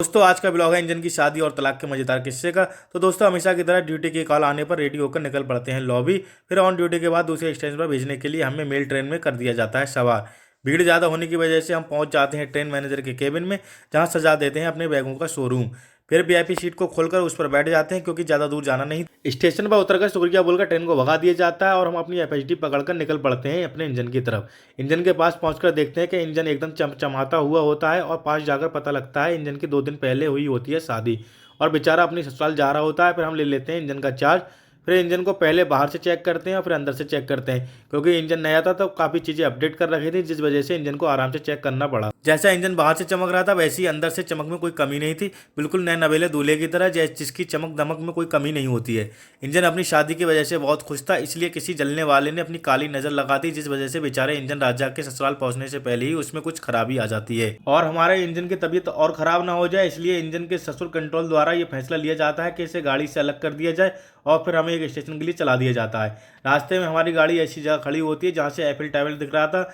दोस्तों आज का ब्लॉग है इंजन की शादी और तलाक के मजेदार किस्से का। तो दोस्तों हमेशा की तरह ड्यूटी की कॉल आने पर रेडी होकर निकल पड़ते हैं लॉबी। फिर ऑन ड्यूटी के बाद दूसरे स्टेशन पर भेजने के लिए हमें मेल ट्रेन में कर दिया जाता है सवार। भीड़ ज़्यादा होने की वजह से हम पहुंच जाते हैं ट्रेन मैनेजर के केबिन में, जहां सजा देते हैं अपने बैगों का शोरूम। फिर वीआईपी सीट को खोलकर उस पर बैठ जाते हैं, क्योंकि ज़्यादा दूर जाना नहीं। स्टेशन पर उतरकर शुक्रिया बोलकर ट्रेन को भगा दिया जाता है और हम अपनी एफएचडी पकड़कर निकल पड़ते हैं अपने इंजन की तरफ। इंजन के पास पहुंचकर देखते हैं कि इंजन एकदम चमचमाता हुआ होता है, और पास जाकर पता लगता है इंजन की 2 दिन पहले हुई होती है शादी, और बेचारा अपनी ससुराल जा रहा होता है। फिर हम ले लेते हैं इंजन का चार्ज। फिर इंजन को पहले बाहर से चेक करते हैं और फिर अंदर से चेक करते हैं, क्योंकि इंजन नया था तो काफ़ी चीज़ें अपडेट कर रखी थी, जिस वजह से इंजन को आराम से चेक करना पड़ा। जैसा इंजन बाहर से चमक रहा था वैसे ही अंदर से चमक में कोई कमी नहीं थी, बिल्कुल नए नवेले दूल्हे की तरह, जिसकी चमक दमक में कोई कमी नहीं होती है। इंजन अपनी शादी की वजह से बहुत खुश था, इसलिए किसी जलने वाले ने अपनी काली नज़र लगा दी, जिस वजह से बेचारे इंजन राजा के ससुराल पहुंचने से पहले ही उसमें कुछ खराबी आ जाती है। और हमारे इंजन की तबीयत और ख़राब ना हो जाए, इसलिए इंजन के ससुर कंट्रोल द्वारा ये फैसला लिया जाता है कि इसे गाड़ी से अलग कर दिया जाए और फिर हमें एक स्टेशन के लिए चला दिया जाता है। रास्ते में हमारी गाड़ी ऐसी जगह खड़ी होती है जहाँ से एफिल टावर दिख रहा था।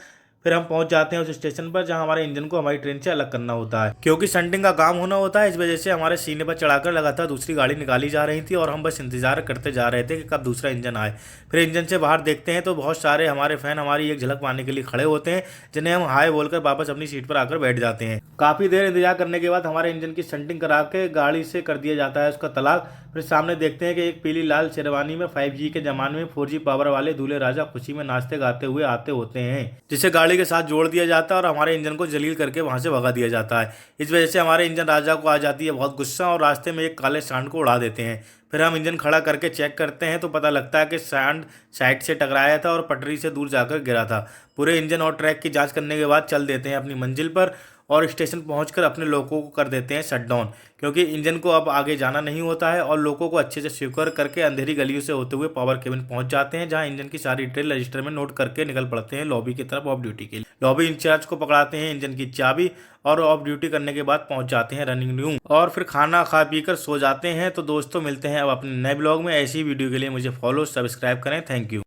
फिर हम पहुंच जाते हैं उस स्टेशन पर जहां हमारे इंजन को हमारी ट्रेन से अलग करना होता है, क्योंकि संटिंग का काम होना होता है। इस वजह से हमारे सीने पर चढ़ाकर लगातार दूसरी गाड़ी निकाली जा रही थी और हम बस इंतजार करते जा रहे थे कि कब दूसरा इंजन आए। फिर इंजन से बाहर देखते हैं तो बहुत सारे हमारे फैन हमारी एक झलक पाने के लिए खड़े होते हैं, जिन्हें हम हाय बोलकर वापस अपनी सीट पर आकर बैठ जाते हैं। काफ़ी देर इंतजार करने के बाद हमारे इंजन की संटिंग करा के गाड़ी से कर दिया जाता है उसका तलाक। फिर सामने देखते हैं कि एक पीली लाल शेरवानी में 5G के जमाने में 4G पावर वाले दूल्हे राजा खुशी में नाचते गाते हुए आते होते हैं, जिसे गाड़ी के साथ जोड़ दिया जाता है और हमारे इंजन को जलील करके वहां से भगा दिया जाता है। इस वजह से हमारे इंजन राजा को आ जाती है बहुत गुस्सा, और रास्ते में एक काले सांड को उड़ा देते हैं। फिर हम इंजन खड़ा करके चेक करते हैं तो पता लगता है कि सांड साइड से टकराया था और पटरी से दूर जाकर गिरा था। पूरे इंजन और ट्रैक की जांच करने के बाद चल देते हैं अपनी मंजिल पर, और स्टेशन पहुंचकर अपने लोगों को कर देते हैं शटडाउन, क्योंकि इंजन को अब आगे जाना नहीं होता है। और लोगों को अच्छे से स्वीकार करके अंधेरी गलियों से होते हुए पावर केबिन पहुंच जाते हैं, जहां इंजन की सारी डिटेल रजिस्टर में नोट करके निकल पड़ते हैं लॉबी की तरफ ऑफ ड्यूटी के लिए। लॉबी इंचार्ज को पकड़ाते हैं इंजन की चाबी, और ऑफ ड्यूटी करने के बाद पहुंच जाते हैं रनिंग रूम, और फिर खाना खा पी कर सो जाते हैं। तो दोस्तों मिलते हैं अब अपने नए ब्लॉग में। ऐसी वीडियो के लिए मुझे फॉलो सब्सक्राइब करें। Thank you.